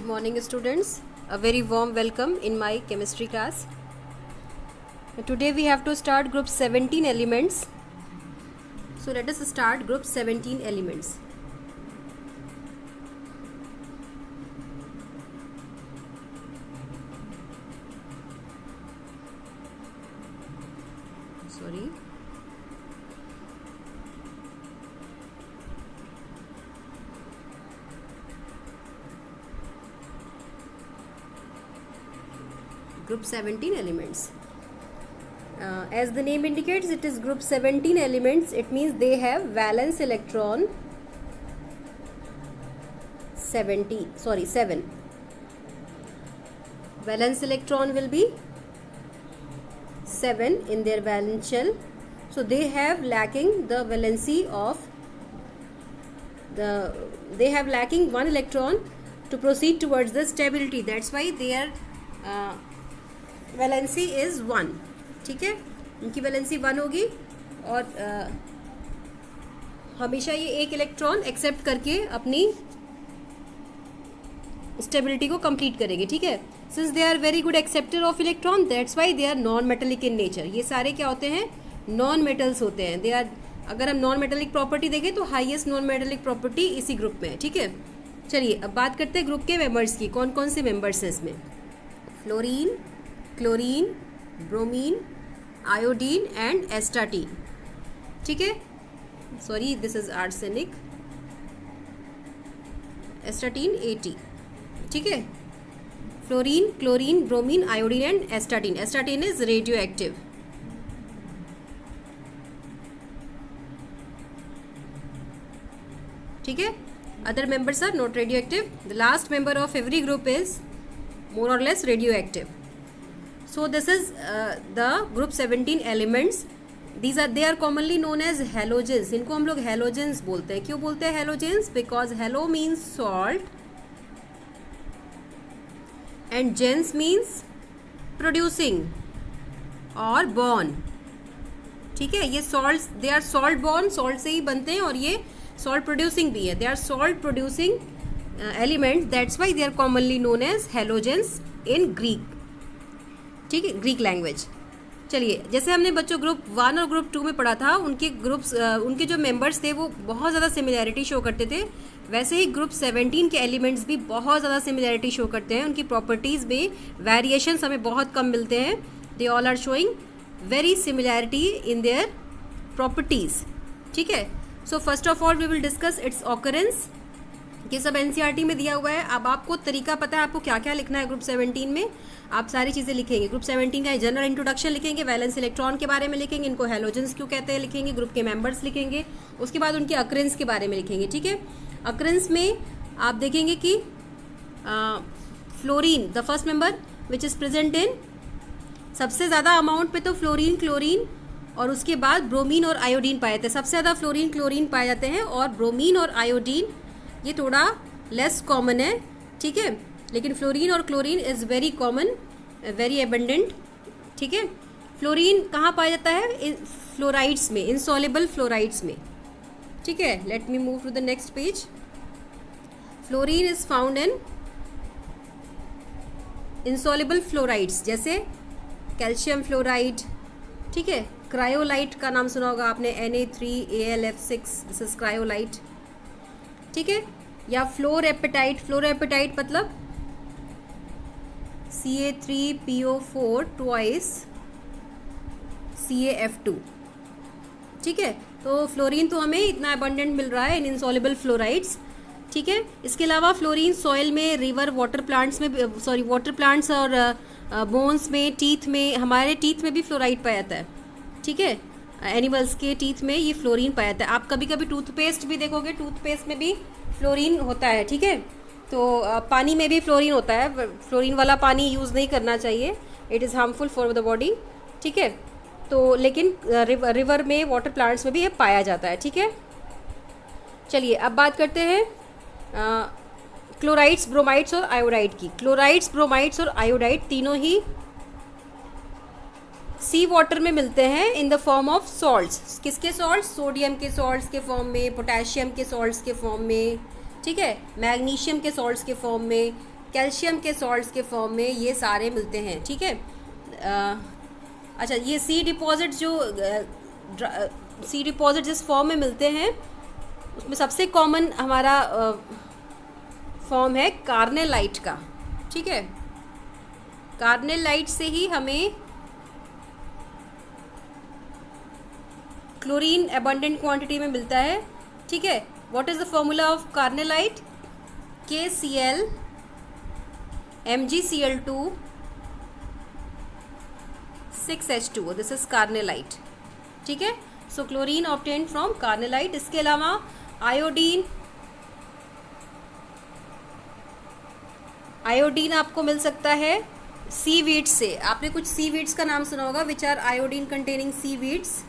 Good morning students, a very warm welcome in my chemistry class. Today we have to start group 17 elements. So let us start group 17 elements. Sorry. Group 17 elements. As the name indicates, it is group 17 elements. It means they have valence electron 7. Valence electron will be 7 in their valence shell. So they have lacking the valency of they have lacking one electron to proceed towards the stability. That's why their valency is 1. ठीक है, इनकी valency 1 होगी और हमेशा ये एक electron accept करके अपनी स्टेबिलिटी को कंप्लीट करेंगे. ठीक है, since they are very good acceptor of electron, that's why they are non metallic in nature. ये सारे क्या होते हैं? नॉन मेटल्स होते हैं. दे आर, अगर हम नॉन मेटेलिक प्रॉपर्टी देखें तो हाईएस्ट नॉन मेटेलिक प्रॉपर्टी इसी ग्रुप में है. ठीक है, चलिए अब बात करते हैं ग्रुप के मेंबर्स की. कौन कौन से मेंबर्स हैं इसमें? Fluorine, chlorine, bromine, iodine and astatine. ठीक है, sorry this is arsenic, astatine AT. ठीक है, fluorine, chlorine, bromine, iodine and astatine. Astatine is radioactive. ठीक है, other members are not radioactive. The last member of every group is more or less radioactive. So this is the group 17 elements. They are commonly known as halogens. इनको हम लोग halogens बोलते हैं. क्यों बोलते हैं halogens? Because halo means salt and gens means producing or born. ठीक है, ये salts, they are salt born, salt से ही बनते हैं और ये salt producing भी है. They are salt producing elements. That's why they are commonly known as halogens in Greek. ठीक है, ग्रीक लैंग्वेज. चलिए, जैसे हमने बच्चों ग्रुप 1 और ग्रुप 2 में पढ़ा था, उनके ग्रुप्स उनके जो मेंबर्स थे वो बहुत ज़्यादा सिमिलैरिटी शो करते थे. वैसे ही ग्रुप 17 के एलिमेंट्स भी बहुत ज़्यादा सिमिलैरिटी शो करते हैं. उनकी प्रॉपर्टीज़ में वेरिएशंस हमें बहुत कम मिलते हैं. They all are showing very similarity in their properties. ठीक है, so first of all we will discuss its occurrence. ये सब एनसीईआरटी में दिया हुआ है. अब आपको तरीका पता है आपको क्या क्या लिखना है. ग्रुप 17 में आप सारी चीज़ें लिखेंगे. ग्रुप 17 का जनरल इंट्रोडक्शन लिखेंगे, वैलेंस इलेक्ट्रॉन के बारे में लिखेंगे, इनको हेलोजेंस क्यों कहते हैं लिखेंगे, ग्रुप के मेंबर्स लिखेंगे, उसके बाद उनके अक्रेंस के बारे में लिखेंगे. ठीक है, अक्रेंस में आप देखेंगे कि fluorine the first member which is present in सबसे ज़्यादा अमाउंट पे तो फ्लोरीन, क्लोरीन और उसके बाद ब्रोमीन और आयोडीन पाए जाते हैं. सबसे ज़्यादा फ्लोरीन, क्लोरीन पाए जाते हैं और ब्रोमीन और आयोडीन ये थोड़ा लेस कॉमन है. ठीक है, लेकिन फ्लोरीन और chlorine is very common, very abundant. ठीक है, फ्लोरीन कहाँ पाया जाता है? फ्लोराइड्स में, इनसॉल्युबल फ्लोराइड्स में. ठीक है, let me move to the next page. Fluorine is found in insoluble fluorides जैसे कैल्शियम फ्लोराइड. ठीक है, क्रायोलाइट का नाम सुना होगा आपने, Na3AlF6, दिस इज क्रायोलाइट. ठीक है, या फ्लोरेपेटाइट. फ्लोरेपेटाइट मतलब Ca3PO4 ट्वाइस CaF2. ठीक है, तो फ्लोरीन तो हमें इतना अबंडेंट मिल रहा है इन इनसॉल्युबल फ्लोराइड्स. ठीक है, इसके अलावा फ्लोरीन सॉइल में, रिवर, वाटर प्लांट्स में, सॉरी वाटर प्लांट्स और बोन्स में, टीथ में, हमारे टीथ में भी फ्लोराइड पाया जाता है. ठीक है, एनिमल्स के टीथ में ये फ्लोरीन पाया जाता है. आप कभी कभी टूथपेस्ट भी देखोगे, टूथपेस्ट में भी फ्लोरीन होता है. ठीक है, तो पानी में भी फ्लोरीन होता है. फ्लोरीन वाला पानी यूज़ नहीं करना चाहिए, it is harmful for the body. ठीक है, तो लेकिन रिवर में, वाटर प्लांट्स में भी ये पाया जाता है. ठीक है, चलिए अब बात करते हैं क्लोराइड्स, ब्रोमाइड्स और आयोडाइड की. क्लोराइड्स, ब्रोमाइड्स और आयोडाइड तीनों ही सी वाटर में मिलते हैं in the form of salts. किसके सॉल्ट्स? सोडियम के सॉल्ट्स के फॉर्म में, पोटेशियम के सॉल्ट्स के फॉर्म में, ठीक है, मैग्नीशियम के सॉल्ट्स के फॉर्म में, कैल्शियम के सॉल्ट्स के फॉर्म में ये सारे मिलते हैं, ठीक है। अच्छा, ये सी डिपॉजिट जिस फॉर्म में मिलते हैं उसमें सबसे कॉमन हमारा फॉर्म है कार्नेलाइट का, ठीक है। कार्नेलाइट से ही हमें क्लोरीन एबंडेंट क्वांटिटी में मिलता है, ठीक है। What is the formula of carnallite? KCl MgCl2 6H2, this is carnallite, ठीक है। So chlorine obtained from carnallite. इसके अलावा आयोडीन आपको मिल सकता है सीवीड्स से। आपने कुछ सीवीड्स का नाम सुना होगा, which are iodine containing seaweeds,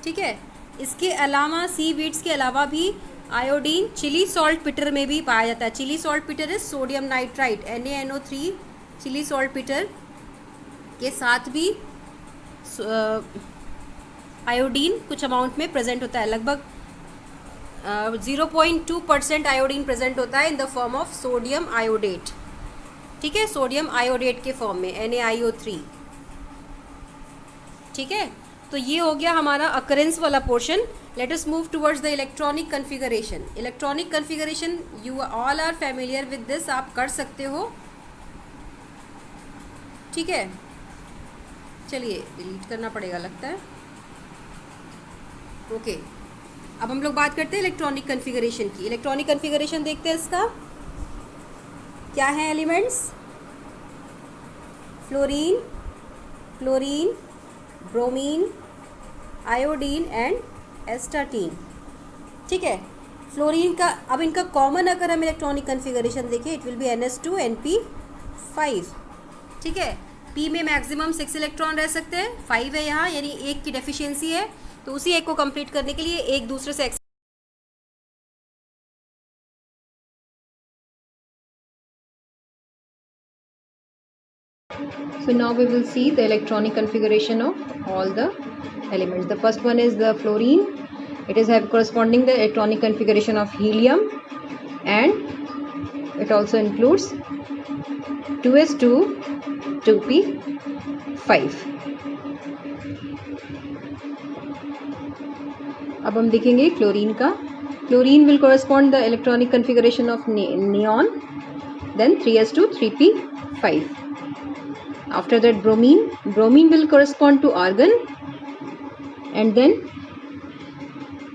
ठीक है। इसके अलावा सीवीड्स के अलावा भी आयोडीन चिली सॉल्ट पिटर में भी पाया जाता है। Chile saltpetre is sodium nitrite, NaNO3 Chile saltpetre के साथ भी आयोडीन कुछ अमाउंट में प्रेजेंट होता है। लगभग 0.2% आयोडीन प्रेजेंट होता है in the form of sodium iodate, ठीक है। सोडियम आयोडेट के फॉर्म में NaIO3, ठीक है। तो ये हो गया हमारा अकरेंस वाला portion. Let us move towards the electronic configuration. Electronic configuration you all are familiar with this, आप कर सकते हो, ठीक है। चलिए डिलीट करना पड़ेगा लगता है, ओके। अब हम लोग बात करते हैं इलेक्ट्रॉनिक कन्फिगरेशन की। इलेक्ट्रॉनिक कन्फिगरेशन देखते हैं इसका क्या है। Elements fluorine, chlorine, bromine, iodine and astatine, ठीक है। फ्लोरीन का अब इनका कॉमन अगर हम इलेक्ट्रॉनिक कन्फिगरेशन देखें, it will be NS2 NP5, ठीक है। P में मैक्सिमम 6 इलेक्ट्रॉन रह सकते हैं, 5 है यहाँ, यानी एक की डेफिशिएंसी है, तो उसी एक को कंप्लीट करने के लिए एक दूसरे से So now we will see the electronic configuration of all the elements. The first one is the fluorine. It is have corresponding the electronic configuration of helium, and it also includes 2s2 2p5. अब हम देखेंगे chlorine का। Chlorine will correspond the electronic configuration of neon, then 3s2 3p5. After that bromine will correspond to argon, and then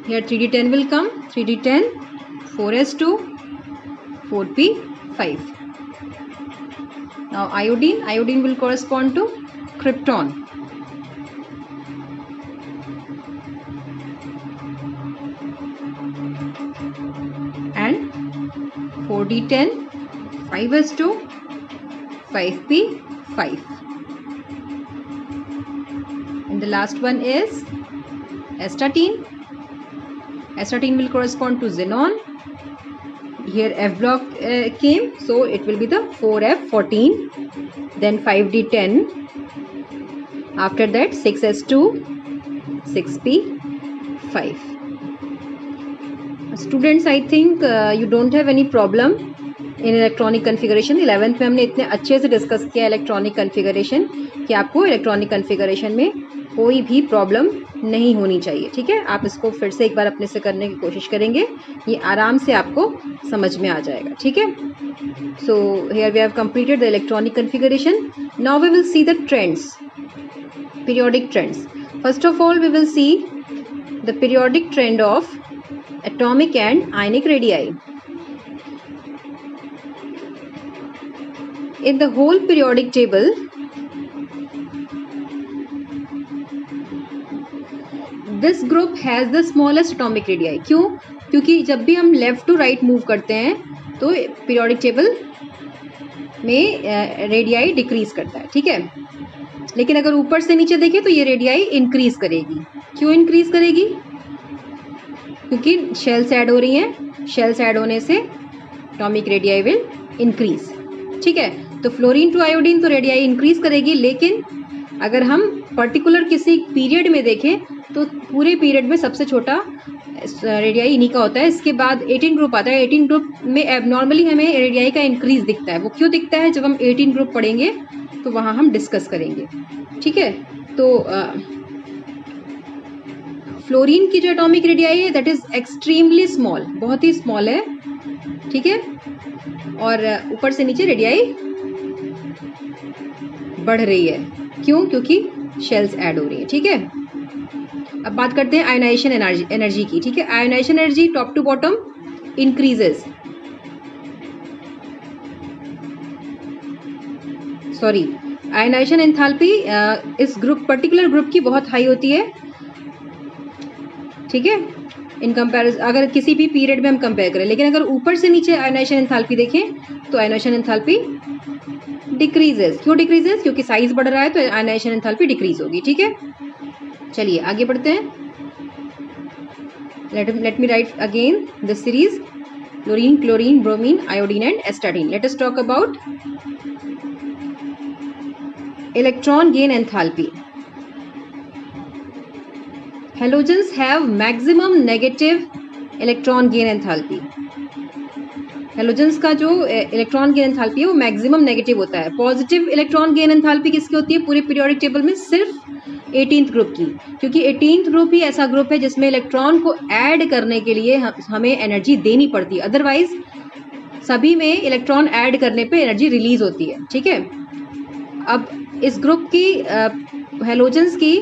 here 3d10 will come, 3d10 4s2 4p5. Now iodine will correspond to krypton, and 4d10 5s2 5p5. And the last one is astatine. Astatine will correspond to xenon. Here F block came, so it will be the 4f14, then 5d10. After that 6s2 6p5. Students, I think you don't have any problem in electronic configuration. 11th में हमने इतने अच्छे से discuss किया electronic configuration कि आपको electronic configuration में कोई भी प्रॉब्लम नहीं होनी चाहिए, ठीक है। आप इसको फिर से एक बार अपने से करने की कोशिश करेंगे, ये आराम से आपको समझ में आ जाएगा, ठीक है। So here we have completed the electronic configuration. Now we will see the trends, periodic trends. First of all we will see the periodic trend of atomic and ionic radii. In the whole periodic table, this group has the smallest atomic radii. क्यों? क्योंकि जब भी हम left to right move करते हैं तो periodic table में radii decrease करता है, ठीक है। लेकिन अगर ऊपर से नीचे देखें तो ये रेडियाई इंक्रीज करेगी। क्यों इंक्रीज करेगी? क्योंकि शेल्स ऐड हो रही हैं, शेल्स ऐड होने से एटॉमिक रेडियाई विल इंक्रीज, ठीक है। तो फ्लोरीन टू आयोडीन तो रेडियाई इंक्रीज करेगी, लेकिन अगर हम पर्टिकुलर किसी पीरियड में देखें तो पूरे पीरियड में सबसे छोटा रेडियाई इन्हीं का होता है। इसके बाद 18 ग्रुप आता है। 18 ग्रुप में एबनॉर्मली हमें रेडियाई का इंक्रीज दिखता है। वो क्यों दिखता है? जब हम 18 ग्रुप पढ़ेंगे तो वहाँ हम डिस्कस करेंगे। ठीक है, तो फ्लोरीन की जो एटॉमिक रेडियाई है दैट इज एक्सट्रीमली स्मॉल, बहुत ही स्मॉल है। ठीक है, और ऊपर से नीचे रेडियाई बढ़ रही है। क्यों? क्योंकि शेल्स ऐड हो रही है। ठीक है, अब बात करते हैं आयोनाइजेशन एनर्जी की। ठीक है, ionisation energy top to bottom increases, sorry ionisation enthalpy इस ग्रुप पर्टिकुलर ग्रुप की बहुत हाई होती है। ठीक है, इन कंपेरिजन अगर किसी भी पीरियड में हम कंपेयर करें, लेकिन अगर ऊपर से नीचे आयोनाइजेशन एंथैल्पी देखें तो आयोनाइजेशन एंथैल्पी डिक्रीजेस। क्यों डिक्रीजेस? क्योंकि साइज बढ़ रहा है तो आयोनाइजेशन एंथैल्पी डिक्रीज होगी। ठीक है, चलिए आगे बढ़ते हैं। Let me write again this series: fluorine, chlorine, bromine, iodine and astatine. Let us talk about electron gain enthalpy. Halogens have maximum negative electron gain enthalpy. Halogens का जो इलेक्ट्रॉन गेन एंथैल्पी है वो मैक्सिमम नेगेटिव होता है। Positive electron gain enthalpy किसकी होती है पूरे पीरियोडिक टेबल में? सिर्फ 18th ग्रुप की, क्योंकि 18th ग्रुप ही ऐसा ग्रुप है जिसमें इलेक्ट्रॉन को ऐड करने के लिए हमें एनर्जी देनी पड़ती है। अदरवाइज सभी में इलेक्ट्रॉन ऐड करने पे एनर्जी रिलीज होती है। ठीक है, अब इस ग्रुप की हेलोजेंस की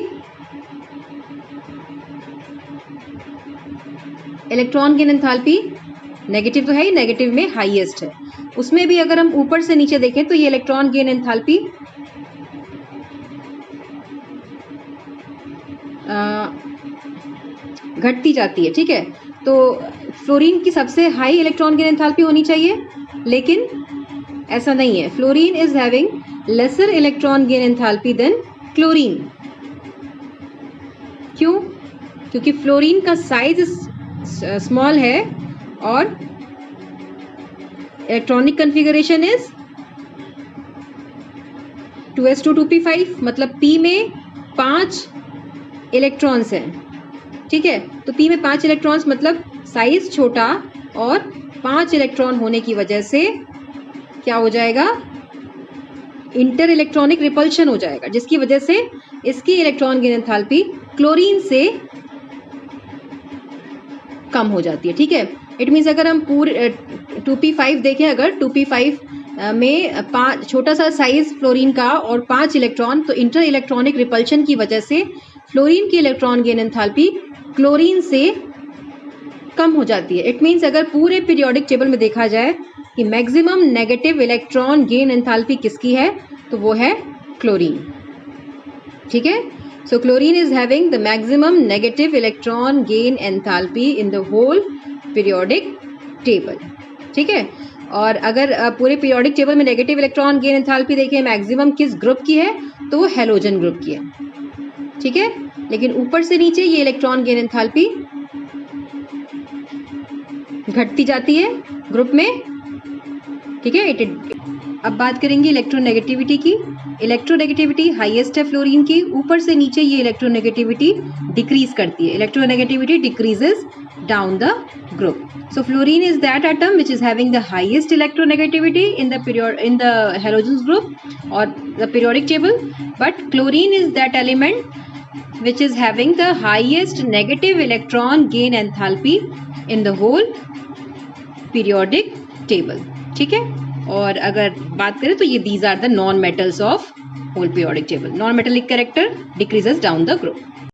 इलेक्ट्रॉन गेन एंथैल्पी नेगेटिव तो है ही, नेगेटिव में हाईएस्ट है। उसमें भी अगर हम ऊपर से नीचे देखें तो ये इलेक्ट्रॉन गेन एंथैल्पी घटती जाती है। ठीक है, तो फ्लोरीन की सबसे हाई इलेक्ट्रॉन गेन एंथैल्पी होनी चाहिए, लेकिन ऐसा नहीं है। Fluorine is having lesser electron gain enthalpy than chlorine. क्यों? क्योंकि फ्लोरीन का साइज स्मॉल है और electronic configuration is 2s2 2p5, मतलब p में 5 इलेक्ट्रॉन्स हैं। ठीक है, तो p में 5 इलेक्ट्रॉन्स मतलब साइज छोटा और 5 इलेक्ट्रॉन होने की वजह से क्या हो जाएगा? इंटर इलेक्ट्रॉनिक रिपल्शन हो जाएगा, जिसकी वजह से इसकी इलेक्ट्रॉन गेन एंथैल्पी क्लोरीन से कम हो जाती है। ठीक है, इट मीन्स अगर हम पूरे 2p5 देखें, अगर 2p5 में छोटा सा साइज फ्लोरीन का और 5 इलेक्ट्रॉन, तो इंटर इलेक्ट्रॉनिक रिपल्शन की वजह से फ्लोरीन की इलेक्ट्रॉन गेन एंथैल्पी क्लोरीन से कम हो जाती है। इट मीन्स अगर पूरे पीरियोडिक टेबल में देखा जाए कि maximum negative electron gain enthalpy किसकी है, तो वो है क्लोरीन। ठीक है, so chlorine is having the maximum negative electron gain enthalpy in the whole periodic table. ठीक है, और अगर पूरे पीरियोडिक टेबल में नेगेटिव इलेक्ट्रॉन गेन एंथैल्पी देखें मैक्सिमम किस ग्रुप की है, तो वो हेलोजन ग्रुप की है। ठीक है, लेकिन ऊपर से नीचे ये इलेक्ट्रॉन गेन एंथैल्पी घटती जाती है ग्रुप में। ठीक है, अब बात करेंगे इलेक्ट्रोनेगेटिविटी की। इलेक्ट्रोनेगेटिविटी हाईएस्ट है फ्लोरीन की, ऊपर से नीचे ये इलेक्ट्रोनेगेटिविटी डिक्रीज करती है। Electronegativity decreases down the group. So fluorine is that atom which is having the highest electronegativity in the halogens group or the periodic table, but chlorine is that element which is having the highest negative electron gain enthalpy in the whole periodic table. ठीक है, और अगर बात करें तो ये these are the non metals of whole periodic table. Non metallic character decreases down the group.